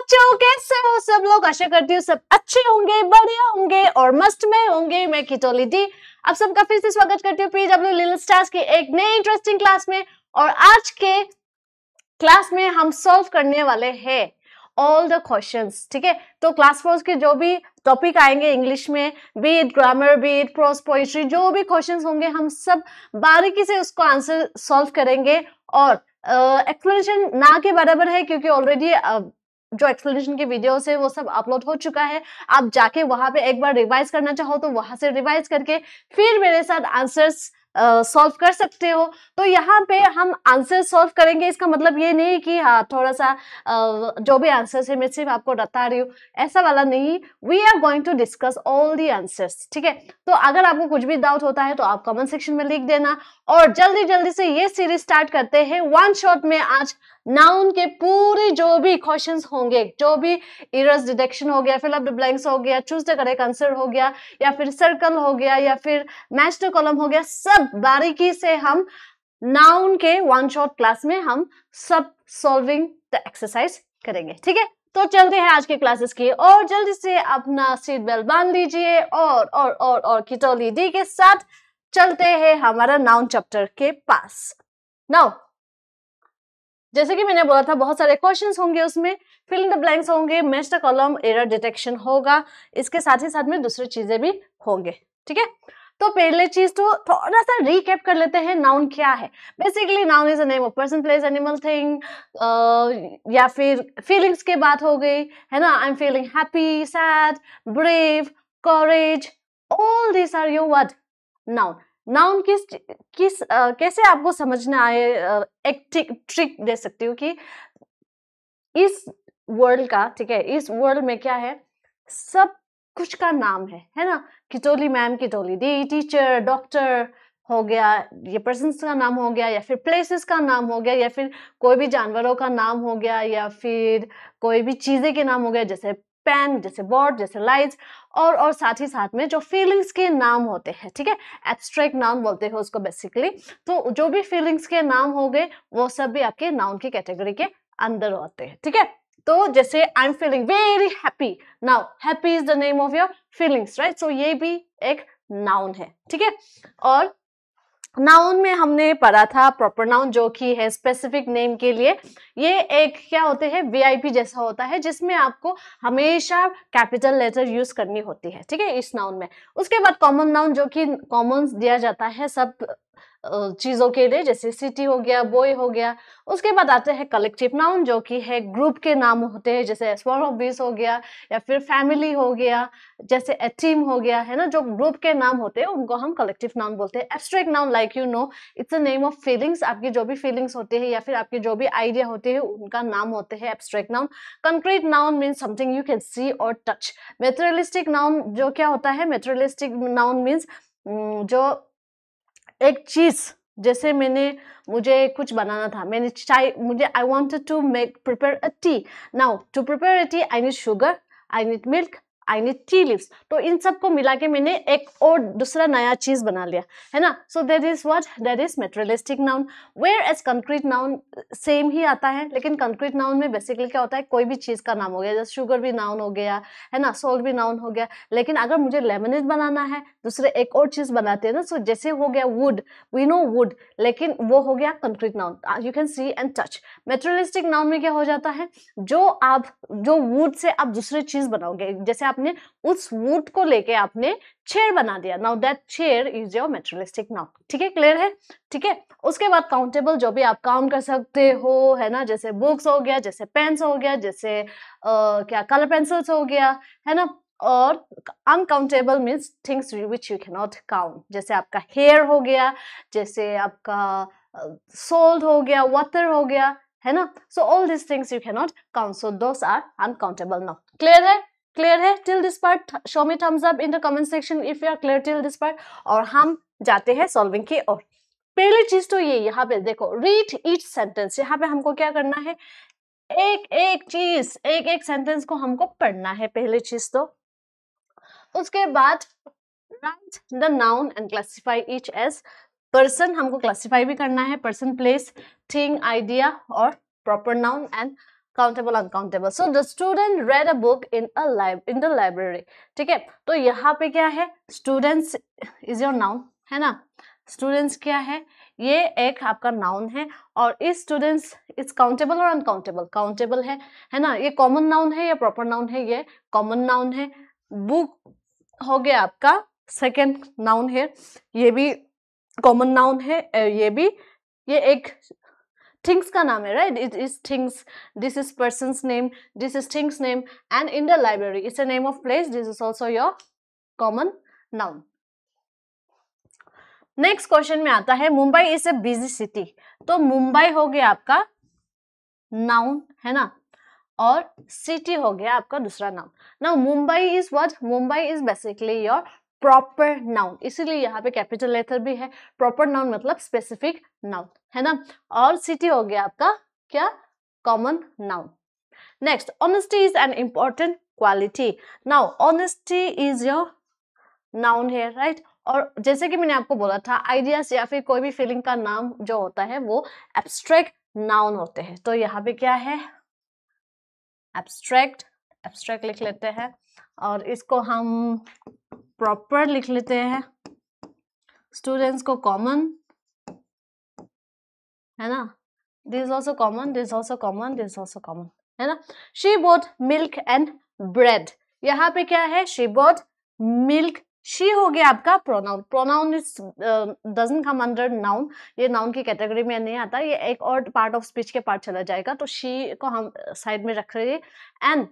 बच्चों कैसे हो सब लोग, आशा करती हूँ सब अच्छे होंगे, बढ़िया होंगे और मस्त में होंगे। मैं किटोली दी आप सबका फिर से स्वागत करती हूँ PW लिटिल स्टार्स की एक नई इंटरेस्टिंग क्लास में। और आज के क्लास में हम सॉल्व करने वाले हैं ऑल द क्वेश्चंस, ठीक है। तो क्लास 4 के जो भी टॉपिक आएंगे इंग्लिश में, be it grammar, be it prose poetry, जो भी क्वेश्चंस होंगे हम सब बारीकी से उसको आंसर सॉल्व करेंगे। और एक्सप्लेनेशन ना के बराबर है, क्योंकि ऑलरेडी जो एक्सप्लेनेशन के वीडियोस है वो सब अपलोड हो चुका है। आप जाके वहां पे एक बार रिवाइज करना चाहो तो वहां से रिवाइज करके फिर मेरे साथ आंसर्स सॉल्व कर सकते हो। तो यहाँ पे हम आंसर सॉल्व करेंगे, इसका मतलब ये नहीं कि हाँ थोड़ा सा जो भी आंसर्स है मैं सिर्फ आपको बता रही हूँ, ऐसा वाला नहीं। We are going to discuss all the answers, ठीक है। तो अगर आपको कुछ भी डाउट होता है तो आप कमेंट सेक्शन में लिख देना। और जल्दी जल्दी से ये सीरीज स्टार्ट करते हैं। वन शॉट में आज नाउन के पूरे जो भी क्वेश्चंस होंगे, जो भी इरर्स डिटेक्शन हो गया, फिल अप द ब्लैंक्स हो गया, चूज द करेक्ट आंसर हो गया, या फिर सर्कल हो गया, या फिर मैच द कॉलम हो गया, सब बारीकी से हम नाउन के वन शॉट क्लास में हम सब सॉल्विंग द एक्सरसाइज करेंगे, ठीक है। तो चलते हैं आज के क्लासेस की और जल्दी से अपना सीट बेल्ट बांध लीजिए और किटोली दी के साथ चलते हैं हमारा नाउन चैप्टर के पास। नाउ जैसे कि मैंने बोला था बहुत सारे क्वेश्चंस होंगे, उसमें फिल इन द ब्लैंक्स होंगे, match the column, error detection होगा, इसके साथ ही साथ में दूसरी चीजें भी होंगे, ठीक है। तो पहले चीज तो थोड़ा सा रिकैप कर लेते हैं, नाउन क्या है। Basically noun is a name of person, place, animal, thing, या फिर फीलिंग्स की बात हो गई है ना। I am feeling happy, sad, brave, courage, all this are your what noun. Noun कैसे आपको समझना आए, एक ट्रिक दे सकती हूँ कि इस वर्ल्ड का, ठीक है, इस वर्ल्ड में क्या है, सब कुछ का नाम है ना। किटोली मैम, किटोली दी, टीचर, डॉक्टर हो गया, ये पर्सन्स का नाम हो गया, या फिर प्लेसेस का नाम हो गया, या फिर कोई भी जानवरों का नाम हो गया, या फिर कोई भी चीजें के नाम हो गया, जैसे पेन, जैसे बोर्ड, जैसे लाइट्स। और साथ ही साथ में जो फीलिंग्स के नाम होते हैं, ठीक है, एब्स्ट्रैक्ट नाउन बोलते हैं उसको बेसिकली। तो जो भी फीलिंग्स के नाम हो गए वो सब भी आपके नाउन की कैटेगरी के अंदर होते हैं, ठीक है। तो जैसे I am feeling very happy, now happy is the name of your feelings, right. So ये भी एक नाउन है, ठीक है। और नाउन में हमने पढ़ा था प्रॉपर नाउन, जो कि है स्पेसिफिक नेम के लिए। ये एक क्या होते हैं, VIP जैसा होता है, जिसमें आपको हमेशा कैपिटल लेटर यूज करनी होती है, ठीक है, इस नाउन में। उसके बाद कॉमन नाउन, जो कि कॉमन दिया जाता है सब चीजों के लिए, जैसे सिटी हो गया, बॉय हो गया। उसके बाद आते हैं कलेक्टिव नाउन, जो कि है ग्रुप के नाम होते हैं, जैसे स्वर्ड ऑफ बीस हो गया, या फिर फैमिली हो गया, जैसे ए टीम हो गया, है ना। जो ग्रुप के नाम होते हैं उनको हम कलेक्टिव नाउन बोलते हैं। Abstract noun, like you know, it's a name of feelings. आपकी जो भी फीलिंग्स होते हैं या फिर आपके जो भी आइडिया होते हैं उनका नाम होते हैं abstract noun. Concrete noun means something you can सी और टच। मेटेरियलिस्टिक नाउन जो क्या होता है, मेटेरियलिस्टिक नाउन मीन्स जो एक चीज, जैसे मुझे कुछ बनाना था, मुझे I wanted to prepare a tea. Now to prepare a tea I need sugar, I need milk, I need tea leaves. तो इन सबको मिला के मैंने एक और दूसरा नया चीज बना लिया, है ना। So that is what, that is materialistic noun. Whereas concrete noun same ही आता है, लेकिन कंक्रीट नाउन में बेसिकली क्या होता है, कोई भी चीज का नाम हो गया, जैसे शुगर भी नाउन हो गया, है ना, सोल्ट भी नाउन हो गया। लेकिन अगर मुझे लेमनेड बनाना है, दूसरे एक और चीज बनाते हैं ना, सो जैसे हो गया वुड, वी नो वुड, लेकिन वो हो गया concrete noun, you can C and touch. Materialistic noun में क्या हो जाता है, जो वुड से आप दूसरी चीज बनाओगे, जैसे आपने उस वुड को लेके आपने चेयर बना दिया, now that chair is your materialistic noun, ठीक है, क्लियर है, ठीक है। उसके बाद काउंटेबल, जो भी आप काउंट कर सकते हो, है ना, जैसे बुक्स हो गया, जैसे पेन्स हो गया, जैसे क्या कलर पेंसिल्स हो गया, है ना। और uncountable means things which you can not count, जैसे आपका हेयर हो गया, जैसे आपका सोल्ट हो गया, वाटर हो गया, है ना। So all this things you can not count, so those are uncountable noun. Clear है, क्लियर है till this part? Show me thumbs up in the comment section if you are clear till this part. और हम जाते हैं solving की ओर। पहली चीज तो ये, यहाँ पे देखो, रीड ईच सेंटेंस। यहाँ पे हमको क्या करना है, एक एक सेंटेंस को हमको पढ़ना है, पहली चीज तो। उसके बाद write the noun and classify each as person, हमको क्लासिफाई भी करना है, पर्सन, प्लेस, थिंग, आइडिया और proper noun and countable uncountable. So the student read a book in the library. ठीक है, तो यहाँ पे क्या है, स्टूडेंट्स इज योर नाउन, है ना. स्टूडेंट्स क्या है, ये एक आपका नाउन है. और इस स्टूडेंट्स इज काउंटेबल और अनकाउंटेबल. काउंटेबल है ना. ये कॉमन नाउन है या प्रॉपर नाउन है, ये कॉमन नाउन है. बुक हो गया आपका सेकेंड नाउन है, ये भी कॉमन नाउन है. ये भी, ये एक थिंग्स का नाम है, right. It is things, this is persons name, this is things name. And in the library it's a name of place, this is also your common noun. Next question में आता है, Mumbai is a busy city. तो मुंबई हो गया आपका noun, है ना, और सिटी हो गया आपका दूसरा noun. Now Mumbai is what, Mumbai is basically your proper noun, इसीलिए यहाँ पे कैपिटल लेटर भी है. प्रॉपर नाउन मतलब स्पेसिफिक नाउन, है ना. और सिटी हो गया आपका क्या, common noun. Next, honesty is an important quality. Now honesty is your noun है, राइट. और जैसे कि मैंने आपको बोला था, आइडियाज या फिर कोई भी फीलिंग का नाम जो होता है वो एब्स्ट्रैक्ट नाउन होते हैं. तो यहाँ पे क्या है, एब्स्ट्रैक्ट, एब्स्ट्रैक्ट लिख लेते हैं. और इसको हम प्रॉपर लिख लेते हैं. स्टूडेंट्स को कॉमन, है ना. This also common, this also common, this also common, है ना. She boat milk and bread. यहाँ पे क्या है, शी बोट मिल्क. शी हो गया आपका pronoun. Pronoun is doesn't come under noun, ये नाउन की कैटेगरी में नहीं आता, ये एक और पार्ट ऑफ स्पीच के पार्ट चला जाएगा. तो शी को हम साइड में रख रहे हैं. एंड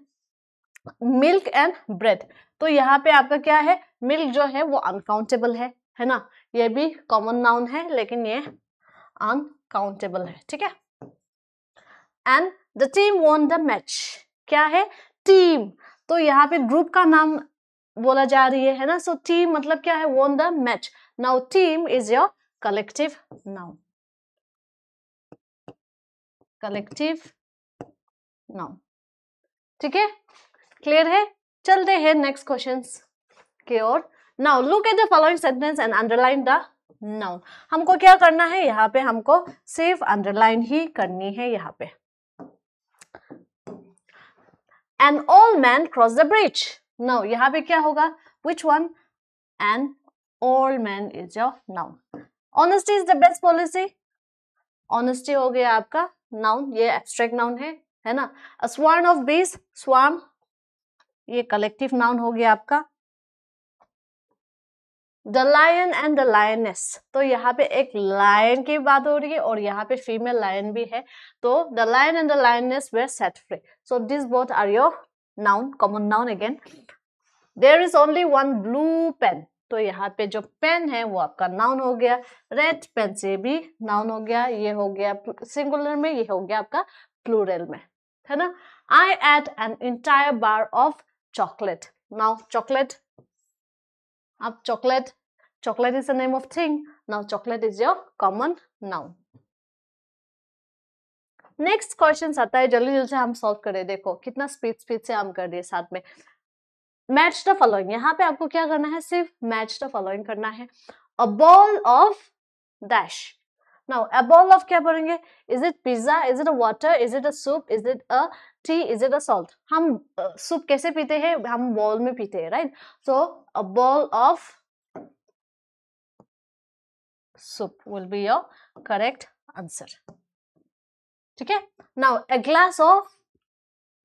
मिल्क एंड ब्रेड, तो यहाँ पे आपका क्या है, मिल्क जो है वो अनकाउंटेबल है ना. ये भी कॉमन नाउन है लेकिन ये अनकाउंटेबल है. ठीक है. And the team von the match. क्या है, टीम. तो यहाँ पे ग्रुप का नाम बोला जा रही है ना. सो टीम मतलब क्या है, won the match. Now team is your collective noun, collective noun. ठीक है, क्लियर है. चलते हैं नेक्स्ट क्वेश्चंस की ओर. Now look at the following sentence and underline the noun. हमको क्या करना है, यहाँ पे हमको सिर्फ अंडरलाइन ही करनी है. यहाँ पे An old man crossed the bridge. Now यहाँ पे क्या होगा, which one? An old man is your noun. Honesty is the best policy. Honesty हो गया आपका noun, ये abstract noun है ना. A swarm of bees, swarm ये collective noun हो गया आपका. The lion and the lioness, तो यहाँ पे एक lion की बात हो रही है और यहाँ पे female lion भी है. तो the lion and the lioness were set free. So these both are your noun, common noun again. There is only one blue pen. तो यहाँ पे जो पेन है वो आपका नाउन हो गया. रेड पेन से भी नाउन हो गया. ये हो गया सिंगुलर में, ये हो गया आपका प्लूरल में, है ना. I ate an entire bar of chocolate. Now chocolate, अब chocolate, chocolate is the name of thing. Now chocolate is your common noun. Next question आता है, जल्दी जल्दी से हम सॉल्व करें. देखो कितना स्पीड से हम कर दिए साथ में. मैच द फॉलोइंग, यहाँ पे आपको क्या करना है, सिर्फ मैच द फॉलोइंग करना है. A ball of dash. Now a ball of क्या पढ़ेंगे, is it pizza, is it a water, is it a soup, is it a T, is it a salt. हम सूप कैसे पीते हैं, हम ball में पीते हैं, right. So a ball of soup will be your correct answer. ठीक है. Now a glass of,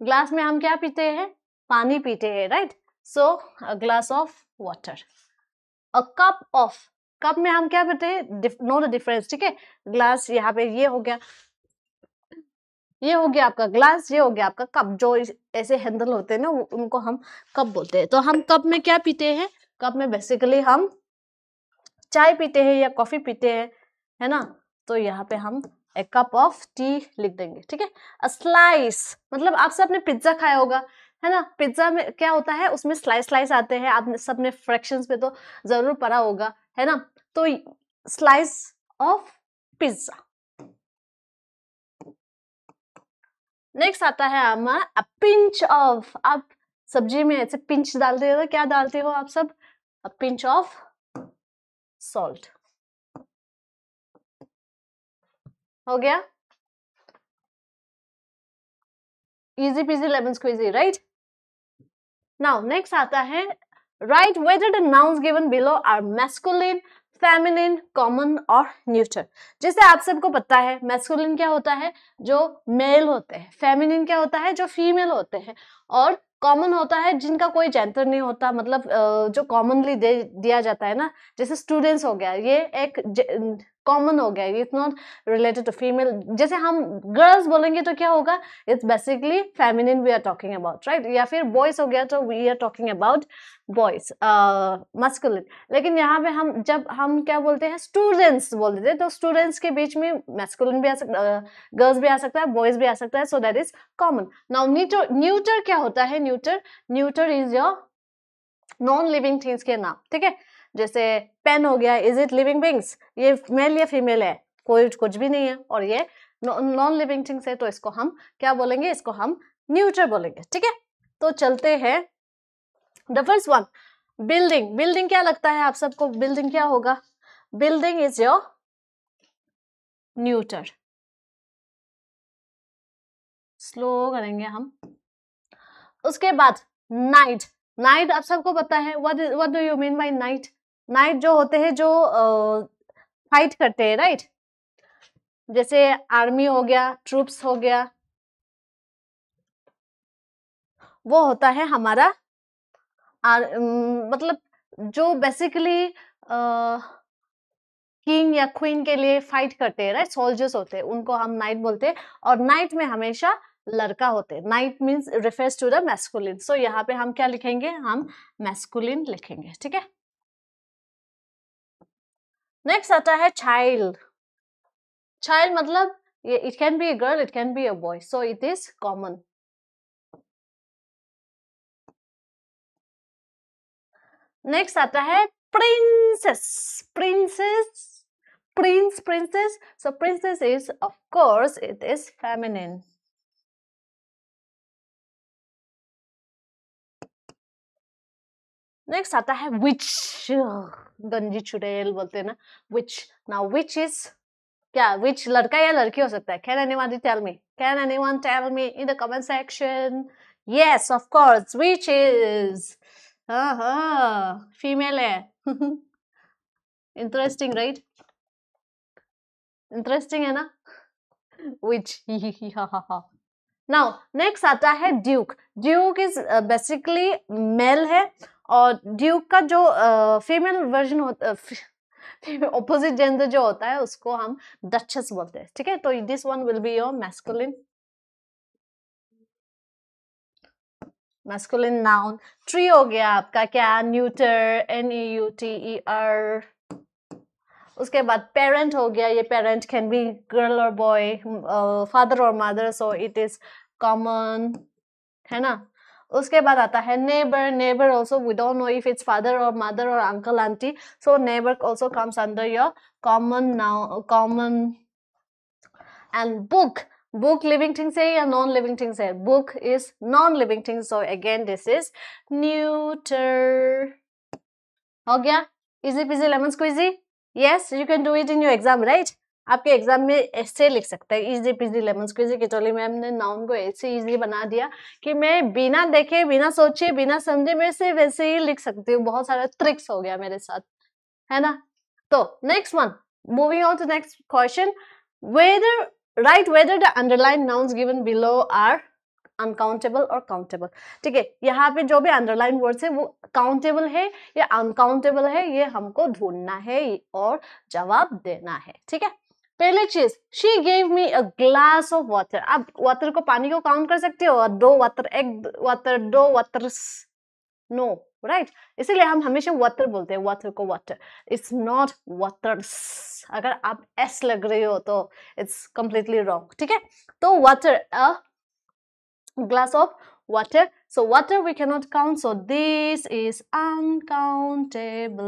glass में हम क्या पीते हैं, पानी पीते हैं, right. So a glass of water. A cup of, cup में हम क्या पीते हैं, नो द डिफरेंस. ठीक है. ग्लास यहाँ पे ये हो गया, ये हो गया आपका ग्लास, ये हो गया आपका कप. जो ऐसे हैंडल होते हैं ना उनको हम कप बोलते हैं. तो हम कप में क्या पीते हैं, कप में बेसिकली हम चाय पीते हैं या कॉफी पीते हैं, है ना. तो यहाँ पे हम ए कप ऑफ टी लिख देंगे. ठीक है. अ स्लाइस मतलब आप सबने पिज्जा खाया होगा, है ना. पिज्जा में क्या होता है, उसमें स्लाइस स्लाइस आते हैं. आप सबने फ्रैक्शंस पे तो जरूर पढ़ा होगा, है ना. तो स्लाइस ऑफ पिज्जा. नेक्स्ट आता है हमारा अ पिंच ऑफ. आप सब्जी में ऐसे पिंच डालते हो, क्या डालते हो आप सब, अ पिंच ऑफ सॉल्ट. हो गया. Easy peasy lemon squeezy, right. Now next आता है right whether the nouns given below are masculine, feminine, common और न्यूटर। जैसे आप सबको पता है मैस्कुलिन क्या होता है, जो मेल होते हैं, फेमिनिन क्या होता है, जो फीमेल होते हैं, और कॉमन होता है जिनका कोई जेंडर नहीं होता, मतलब जो कॉमनली दिया जाता है ना, जैसे स्टूडेंट्स हो गया, ये एक कॉमन हो गया, it's not related to female. जैसे हम गर्ल्स बोलेंगे तो क्या होगा, it's basically feminine we are talking about, right. या फिर बॉयज हो गया तो we are talking about boys, masculine. लेकिन यहाँ पे हम जब हम क्या बोलते हैं, स्टूडेंट्स बोल देते हैं, तो स्टूडेंट्स के बीच में मैस्कुलिन भी आ सकता, गर्ल्स भी आ सकता है, बॉयज भी आ सकता है, सो that is common. Now neuter क्या होता है, neuter is your non living things के नाम, ठीक है। जैसे पेन हो गया, इज इट लिविंग बींग्स, ये मेल या फीमेल है, कोई कुछ भी नहीं है, और ये नॉन लिविंग थिंग्स है, तो इसको हम क्या बोलेंगे, इसको हम न्यूटर बोलेंगे, ठीक है। तो चलते हैं the first one, building. Building क्या लगता है आप सबको, बिल्डिंग क्या होगा, building is your neuter. Slow करेंगे हम। उसके बाद नाइट। नाइट आप सबको पता है, what do you mean by night. Night जो होते हैं, जो फाइट करते हैं, राइट। जैसे आर्मी हो गया, ट्रूप्स हो गया, वो होता है हमारा मतलब जो बेसिकली किंग या क्वीन के लिए फाइट करते हैं, राइट, सोल्जर्स होते हैं, उनको हम नाइट बोलते हैं। और नाइट में हमेशा लड़का होते हैं। Knight means refers to the masculine, so यहाँ पे हम क्या लिखेंगे, हम मैस्कुलिन लिखेंगे, ठीक है। नेक्स्ट आता है चाइल्ड। चाइल्ड मतलब it can be a girl, it can be a boy, so it is common. Next आता है princess. Princess, Prince, princess, so princess is of course it is feminine. Next आता है विच। गंजी चुड़ैल बोलते हैं ना, विच। नाउ विच इज क्या, विच लड़का या लड़की हो सकता है। Can anyone tell me, can anyone tell me in the comment section. Yes of course which is, हाँ फीमेल है। इंटरेस्टिंग राइट, इंटरेस्टिंग है ना, विच। नाउ नेक्स्ट आता है duke. Duke is basically male है, और ड्यूक का जो फीमेल वर्जन होता है, ऑपोजिट जेंडर जो होता है, उसको हम डचेस बोलते हैं, ठीक है। तो this one will be your masculine, masculine noun. Tree हो गया आपका क्या, न्यूटर, NEUTER। उसके बाद पेरेंट हो गया, ये पेरेंट कैन बी गर्ल और बॉय, फादर और mother, so it is common, है ना। उसके बाद आता है neighbour. Neighbour also we don't know if it's father और मदर और uncle aunty, so neighbour also comes under your common now, common. And book. Book living things है या नॉन लिविंग थिंग्स है, book is non living things, so again this is neuter. हो गया easy peasy lemon squeezy. Yes you can do it in your exam, right. आपके exam में ऐसे लिख सकते हैं, easy peasy lemon squeezy. Kitoli ma'am ने नाउन को ऐसे इजी बना दिया कि मैं बिना देखे, बिना सोचे, बिना समझे मैं से वैसे ही लिख सकती हूँ। बहुत सारा ट्रिक्स हो गया मेरे साथ, है ना। तो next one, moving on to next question, whether right whether the underline nouns given below are uncountable और काउंटेबल, ठीक है। यहाँ पे जो भी अंडरलाइन वर्ड्स है वो काउंटेबल है या अनकाउंटेबल है, ये हमको ढूंढना है और जवाब देना है, ठीक है। पहली चीज, she gave me a glass of water. आप वाटर को, पानी को काउंट कर सकते हो, दो वाटर, एक वाटर, दो वाटर, नो, राइट। इसीलिए हम हमेशा वाटर बोलते हैं, वाटर को वाटर, इट्स नॉट वाटर्स। अगर आप एस लग रही हो तो इट्स कंप्लीटली रॉन्ग, ठीक है। तो water, a glass of water, so water we cannot count, so this is uncountable.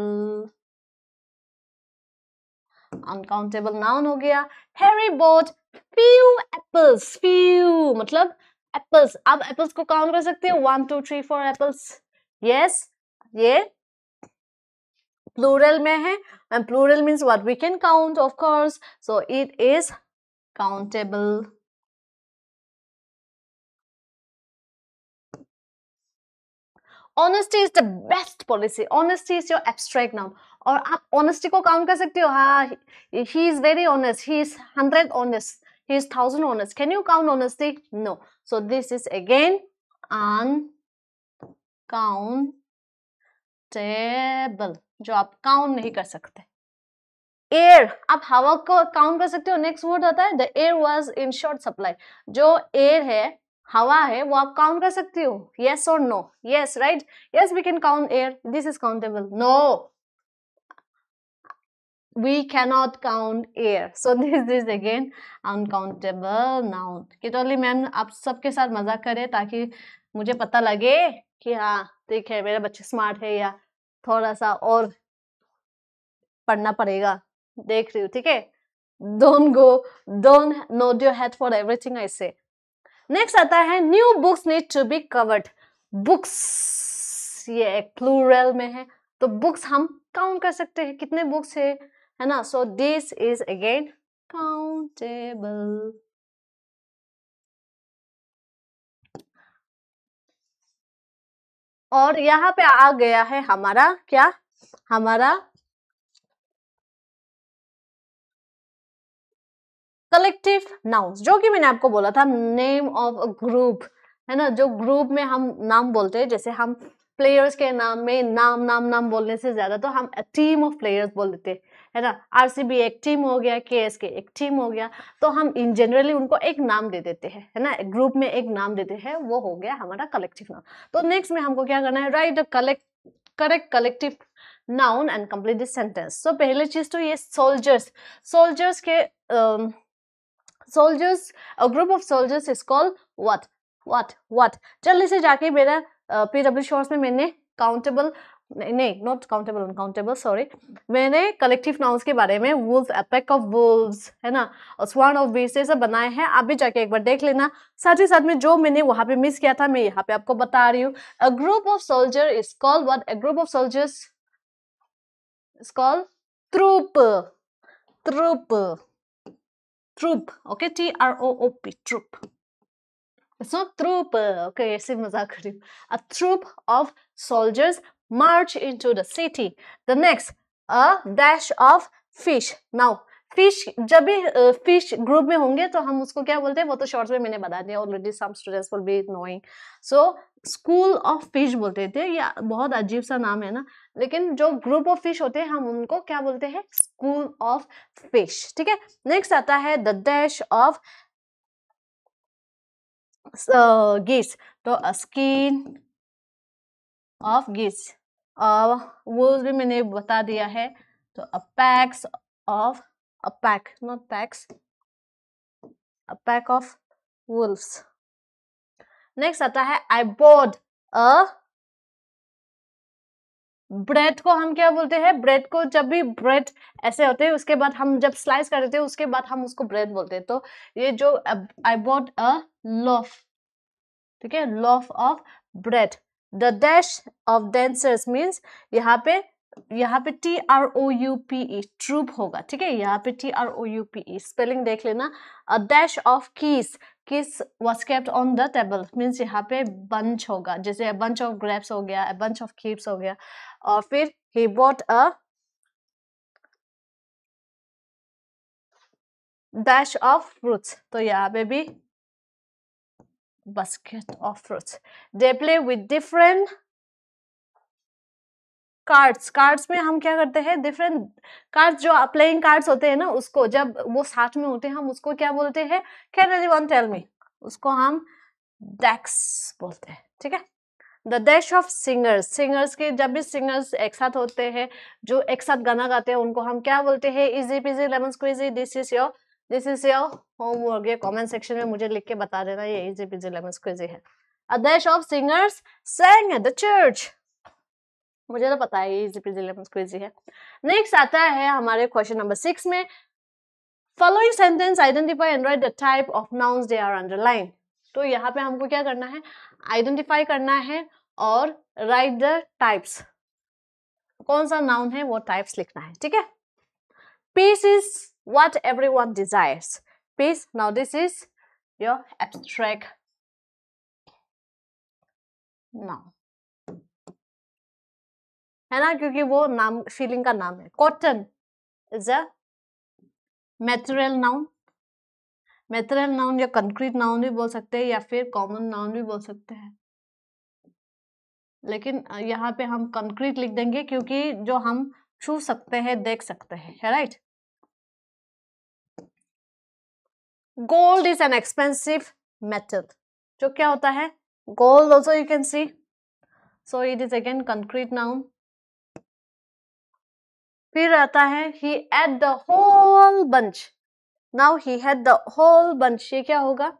Uncountable noun हो गया। Harry bought few apples, few मतलब apples। आप apples को count कर सकते हो, 1 2 3 4 apples, yes, ये plural में है, and plural means what we can count, of course, so it is countable. Honesty is the best policy, honesty is your abstract noun. और आप ऑनेस्टी को काउंट कर सकते हो, हाँ he is very honest, he is 100 honest, he is 1000 honest. Can you count honesty? No. So this is again uncountable, जो आप count नहीं कर सकते। एयर, आप हवा को काउंट कर सकते हो। नेक्स्ट वर्ड आता है the air was in short supply. जो एयर है, हवा है, वो आप काउंट कर सकते हो, yes or no? Yes, right? Yes, we can count air. This is countable. No, we cannot count air. So this is again uncountable noun. Kitoli ma'am आप सबके साथ मजाक करें ताकि मुझे पता लगे कि हाँ ठीक है मेरे बच्चे स्मार्ट है या थोड़ा सा और पढ़ना पड़ेगा। देख रही हूँ, ठीक है। don't nod your head for everything I say. Next आता है new books need to be covered. Books ये एक प्लूरल में है, तो बुक्स हम काउंट कर सकते हैं कितने बुक्स है ना। So this is again countable. और यहाँ पे आ गया है हमारा क्या, हमारा कलेक्टिव नाउन्स, जो कि मैंने आपको बोला था नेम ऑफ अ ग्रुप, है ना। जो ग्रुप में हम नाम बोलते हैं, जैसे हम प्लेयर्स के नाम में नाम बोलने से ज्यादा तो हम टीम ऑफ प्लेयर्स बोल देते हैं, है ना। आरसीबी एक टीम हो गया, केएसके एक टीम हो गया, तो हम इन जनरली उनको एक नाम दे देते हैं, है ना। ग्रुप में एक नाम देते हैं, वो हो गया हमारा कलेक्टिव नाउन। तो नेक्स्ट में हमको क्या करना है, write the correct collective noun and complete this sentence. So पहले चीज तो ये सोल्जर्स के soldiers, a group of soldiers is called what? जल्दी से जाके मेरा PW शॉर्ट्स में मैंने काउंटेबल नहीं नॉट काउंटेबल अनकाउंटेबल सॉरी, मैंने कलेक्टिव नाउन्स के बारे में wolf, a pack of wolves, है ना, और स्वान ऑफ बीस्ट ये सब बनाए हैं। आप भी जाके एक बार देख लेना। साथ ही साथ में जो मैंने वहां पे मिस किया था मैं यहाँ पे आपको बता रही हूँ। A group of soldier is called what? A group of soldiers is called troop, okay, troop, troop. It's not troop, okay, ऐसे मजाक कर रही हूँ। A troop of soldiers march into the city. The next, a dash of fish. Now, fish जब भी fish group में होंगे तो हम उसको क्या बोलते हैं, वो तो शॉर्ट्स में मैंने बता दिया already, some students will be knowing. So, school of fish बोलते थे, या बहुत अजीब सा नाम है ना, लेकिन जो ग्रुप ऑफ फिश होते हैं हम उनको क्या बोलते हैं, स्कूल ऑफ फिश, ठीक है। नेक्स्ट आता है द डैश ऑफ geese, तो स्किन ऑफ geese, वो भी मैंने बता दिया है, तो a packs of a pack, not packs, a pack of wolves. Next आता है I bought a ब्रेड को हम क्या बोलते हैं, ब्रेड को जब भी ब्रेड ऐसे होते हैं उसके बाद हम जब स्लाइस कर देते हैं उसके बाद हम उसको ब्रेड बोलते हैं। तो ये जो I bought a loaf, ठीक है, loaf of bread. The dash of dancers means यहाँ पे TROUPE ट्रूप होगा, ठीक है, यहाँ पे TROUPE स्पेलिंग देख लेना। A dash of keys was kept on the table means यहाँ पे bunch होगा, जैसे a bunch of grapes हो गया, a bunch of keys हो गया। और फिर he bought a dash of fruits, तो यहाँ पे भी basket of fruits. They play with different cards में हम क्या करते हैं, डिफरेंट कार्ड्स जो प्लेइंग कार्ड्स होते हैं ना, उसको जब वो साथ में होते हैं हम उसको क्या बोलते हैं, कैन एनीवन टेल मी? उसको हम डेक्स बोलते हैं, ठीक है। द डैश ऑफ सिंगर्स के जब भी सिंगर्स एक साथ होते हैं, जो एक साथ गाना गाते हैं, उनको हम क्या बोलते हैं, easy peasy lemon squeezy. This is your homework, ये कमेंट सेक्शन में मुझे लिख के बता देना ये इजी पीजी लेमन स्क्वीजी है। A dash of singers sang at the church, मुझे तो पता है इजी पीजी लेमन स्क्वीजी है। नेक्स्ट आता है हमारे क्वेश्चन नंबर 6 में, following sentence identify and write the type of nouns they are underline. तो यहाँ पे हमको क्या करना है, आइडेंटिफाई करना है और राइट द टाइप्स, कौन सा नाउन है वो टाइप्स लिखना है, ठीक है। Peace is what everyone desires, peace. Now this is your abstract noun, है ना, क्योंकि वो नाम फीलिंग का नाम है। Cotton is a material noun, material noun या कंक्रीट नाउन भी बोल सकते हैं या फिर कॉमन नाउन भी बोल सकते हैं, लेकिन यहाँ पे हम कंक्रीट लिख देंगे क्योंकि जो हम छू सकते हैं, देख सकते हैं, है right. Gold is an expensive metal, जो क्या होता है, gold also you can see, so it is again concrete noun. फिर आता है he ate the whole bunch, now he had the whole bunch, ये क्या होगा,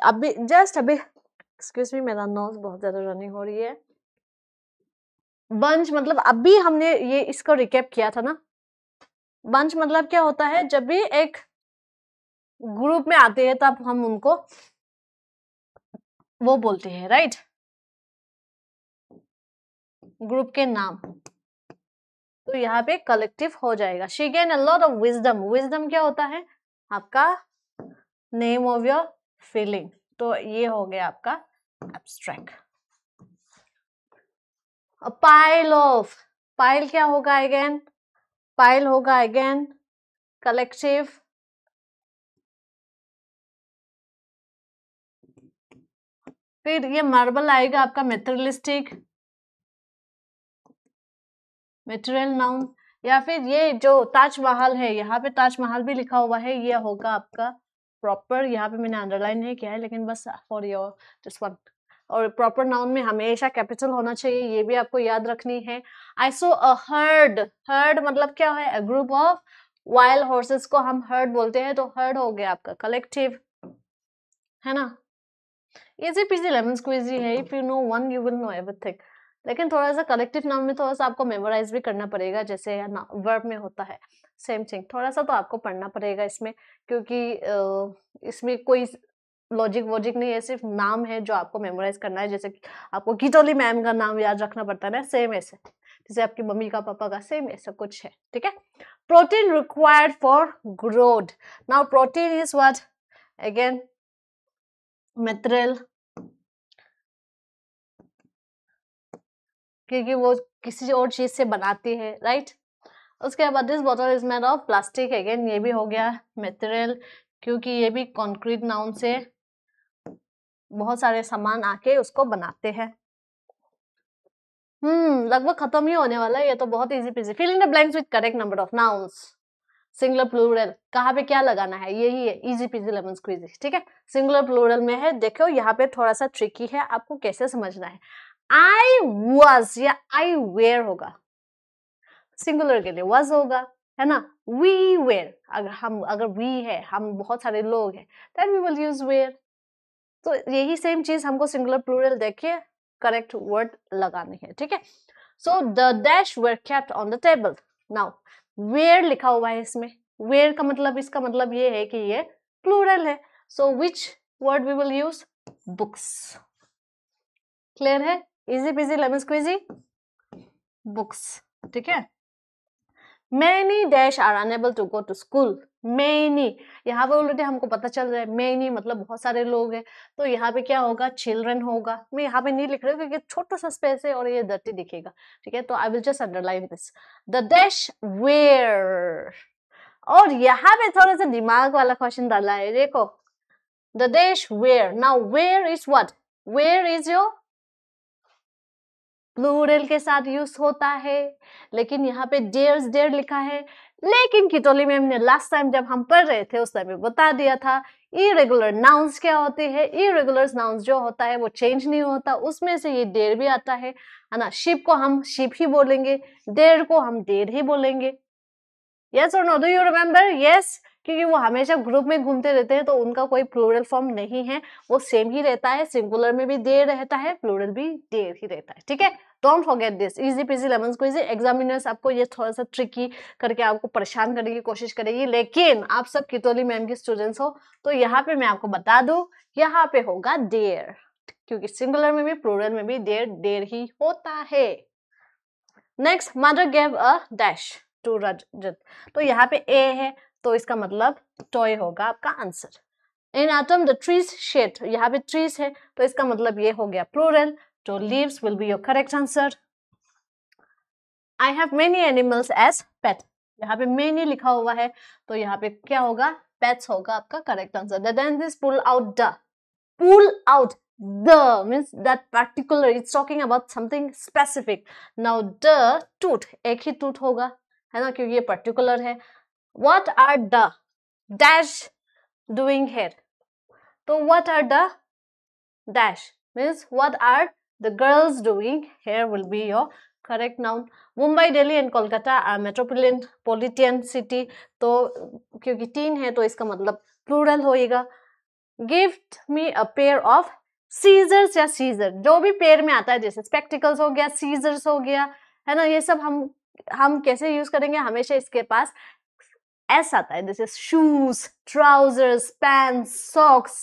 अभी जस्ट अभी एक्सक्यूज मी मेरा नोज बहुत ज्यादा रनिंग हो रही है। बंच मतलब अभी हमने ये इसको रिकैप किया था ना, बंच मतलब क्या होता है, जब भी एक ग्रुप में आते हैं तब हम उनको वो बोलते हैं, राइट, ग्रुप के नाम, तो यहाँ पे कलेक्टिव हो जाएगा। She gain a lot of wisdom, wisdom क्या होता है, आपका नेम ऑफ योर फीलिंग, तो ये हो गया आपका एब्स्ट्रैक्ट। पाइल ऑफ, पाइल क्या होगा अगेन, पाइल होगा अगेन कलेक्टिव। फिर ये मार्बल आएगा आपका मेटेरियलिस्टिक, मेटेरियल नाउन, या फिर ये जो ताजमहल है, यहाँ पे ताजमहल भी लिखा हुआ है, ये होगा आपका प्रॉपर, यहाँ पे मैंने अंडरलाइन नहीं किया है लेकिन बस फॉर योर दिस वन। और प्रॉपर नाउन में हमेशा कैपिटल होना चाहिए, ये भी आपको याद रखनी है। आई सो अ हर्ड, हर्ड मतलब क्या है, a group of wild horses को हम हर्ड बोलते हैं, तो हर्ड हो गया आपका कलेक्टिव, है ना। इजी पीजी लेमन स्क्वीजी है, if you know one you will know everything, लेकिन थोड़ा सा कलेक्टिव नाउन में थोड़ा सा आपको मेमोराइज भी करना पड़ेगा, जैसे वर्ब में होता है सेम थिंग, थोड़ा सा तो आपको पढ़ना पड़ेगा इसमें, क्योंकि इसमें कोई लॉजिक वॉजिक नहीं है, सिर्फ नाम है जो आपको मेमोराइज करना है, जैसे आपको गीतोली मैम का नाम याद रखना पड़ता है ना, सेम ऐसे, जैसे आपकी मम्मी का पापा का, सेम ऐसा कुछ है, ठीक है। Protein required for growth, now protein is what, again material, क्योंकि वो किसी और चीज से बनाती है, राइट। उसके बाद this bottle is made of plastic, again ये भी हो गया मटेरियल, क्योंकि ये भी कॉन्क्रीट नाउन से बहुत सारे सामान आके उसको बनाते हैं। लगभग खत्म ही होने वाला है, ये तो बहुत easy peasy. Fill in the blanks with correct number of nouns, singular plural, कहाँ पे क्या लगाना है, यही है, इजी पीजी लेमन स्क्वीजी, ठीक है। सिंगुलर प्लूरल में है, देखो यहाँ पे थोड़ा सा ट्रिकी है, आपको कैसे समझना है। आई वॉज या आई वेयर होगा, सिंगुलर के लिए वॉज होगा, है ना। वी वेयर, अगर वी है, हम बहुत सारे लोग हैं, then we will use were, तो यही सेम चीज हमको सिंगुलर प्लूरल देखिए करेक्ट वर्ड लगानी है, ठीक है। So the dash were kept on the table, now were लिखा हुआ है इसमें, वेयर का मतलब, इसका मतलब ये है कि ये प्लूरल है, so which word we will use, books, clear है, easy peasy lemon squeezy, books, ठीक है। Many dash are unable to go to school. Many, यहाँ पे ऑलरेडी हमको पता चल रहा है, many मतलब बहुत सारे लोग हैं, तो यहाँ पे क्या होगा, चिल्ड्रन होगा। मैं यहाँ पे नहीं लिख रही हूँ क्योंकि छोटा सा स्पेस है और ये डर्टी दिखेगा, ठीक है, तो I will just underline this, the dash were. और यहाँ पे थोड़ा सा दिमाग वाला क्वेश्चन डाला है, देखो, the dash were, now were is what, were is your plural के साथ यूज होता है, लेकिन यहाँ पे डेयर्स डेयर लिखा है, लेकिन कितोली मैम ने लास्ट टाइम जब हम पढ़ रहे थे उस टाइम बता दिया था इरेगुलर नाउन्स क्या होते हैं। इरेगुलर नाउन्स जो होता है वो चेंज नहीं होता, उसमें से ये डेयर भी आता है ना। शिप को हम शिप ही बोलेंगे, डेयर को हम डेयर ही बोलेंगे। यस और no, do you remember? Yes, क्योंकि वो हमेशा ग्रुप में घूमते रहते हैं तो उनका कोई प्लूरल फॉर्म नहीं है, वो सेम ही रहता है, सिंगुलर में भी देर रहता है, प्लूरल भी देर ही रहता है, ठीक है। Don't forget this, easy peasy lemon squeezy. Examiners आपको ये थोड़ा सा ट्रिकी करके आपको परेशान करने की कोशिश करेगी, लेकिन आप सब कितोली मैम के स्टूडेंट्स हो, तो यहाँ पे मैं आपको बता दूं, यहाँ पे होगा देर, क्योंकि सिंगुलर में भी प्लूरल में भी देर देर ही होता है। Next, mother gave a dash to Rajat, तो यहाँ पे ए है, तो इसका मतलब टॉय होगा आपका answer. In autumn the trees shed, यहाँ पे ट्रीज है तो इसका मतलब ये हो गया plural, So leaves will be your correct answer. I have many animals as pet. यहाँ पे many लिखा हुआ है तो यहाँ पे क्या होगा? Pets होगा आपका correct answer. The dentist pull out the. Pull out the means that particular. It's talking about something specific. Now the tooth एक ही tooth होगा है ना क्योंकि ये particular है. What are the dash doing here? तो what are the dash means what are the girls doing here will be your correct noun. Mumbai, Delhi and Kolkata are metropolitan city. तो क्योंकि 3 है तो इसका मतलब plural होएगा. Give me a pair of scissors या scissor जो भी पेयर में आता है जैसे spectacles हो गया, scissors हो गया है ना. ये सब हम कैसे यूज करेंगे? हमेशा इसके पास S आता है. This is shoes, trousers, pants, socks.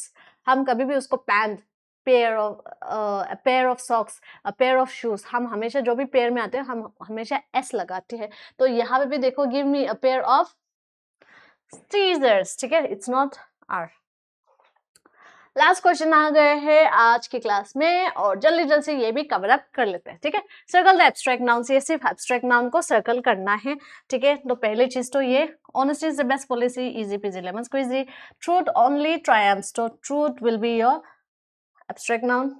हम कभी भी उसको pant, a pair of socks, a pair of shoes, हम हमेशा जो भी पेयर में आते हैं हम हमेशा S लगाते हैं. तो यहाँ पे भी देखो give me a pair of scissors. ठीक है, it's not R. Last question आ गए हैं आज की क्लास में और जल्दी जल्दी से ये भी कवर अप कर लेते हैं. ठीक है, सर्कल द एब्स्ट्रैक्ट नाउन्स. ये सिर्फ एब्स्ट्रैक्ट नाउन को सर्कल करना है. ठीक है, तो पहली चीज तो ये honesty is the best policy, easy peasy lemon squeezy, truth only triumphs. तो truth will be your abstract noun.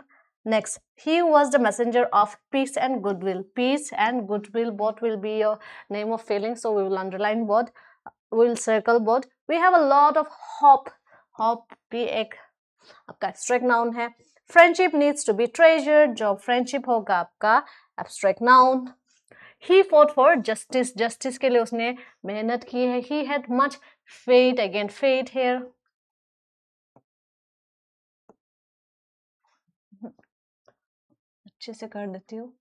Next, he was the messenger of peace and goodwill. Peace and goodwill both will be your name of feeling. So we will underline both. We will circle both. We have a lot of hope. Hope भी एक आपका abstract noun है. Friendship needs to be treasured. जो friendship होगा आपका abstract noun. He fought for justice. Justice के लिए उसने मेहनत की है. He had much faith. Again faith here. अच्छे से कर देती हूँ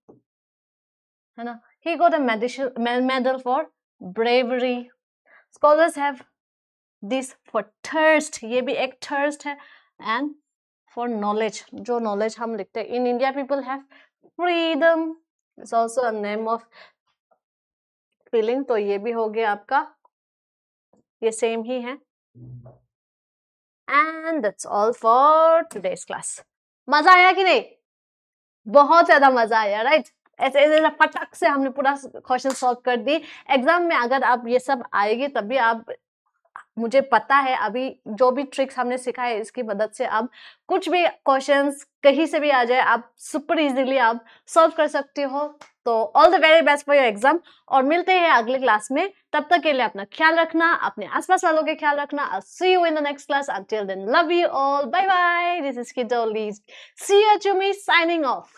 है ना. He got a medal for bravery. Scholars have this for thirst. ये भी एक थर्स्ट है. एंड फॉर नॉलेज, जो नॉलेज हम लिखते हैं. In India people have freedom. It's also a name of feeling. तो ये भी हो गया आपका, ये सेम ही है. And that's all for today's class. मजा आया कि नहीं? बहुत ज्यादा मजा आया राइट. ऐसे ऐसे फटक से हमने पूरा क्वेश्चन सॉल्व कर दी. एग्जाम में अगर आप ये सब आएगी तभी आप, मुझे पता है अभी जो भी ट्रिक्स हमने सिखाए इसकी मदद से आप कुछ भी क्वेश्चंस कहीं से भी आ जाए आप सुपर इजीली आप सॉल्व कर सकते हो. तो all the very best for your exam और मिलते हैं अगले क्लास में. तब तक के लिए अपना ख्याल रखना, अपने आसपास वालों के ख्याल रखना. I'll see you in the next class. Until then, love you all. Bye bye. This is Kidoli. See you, Chumi, signing off.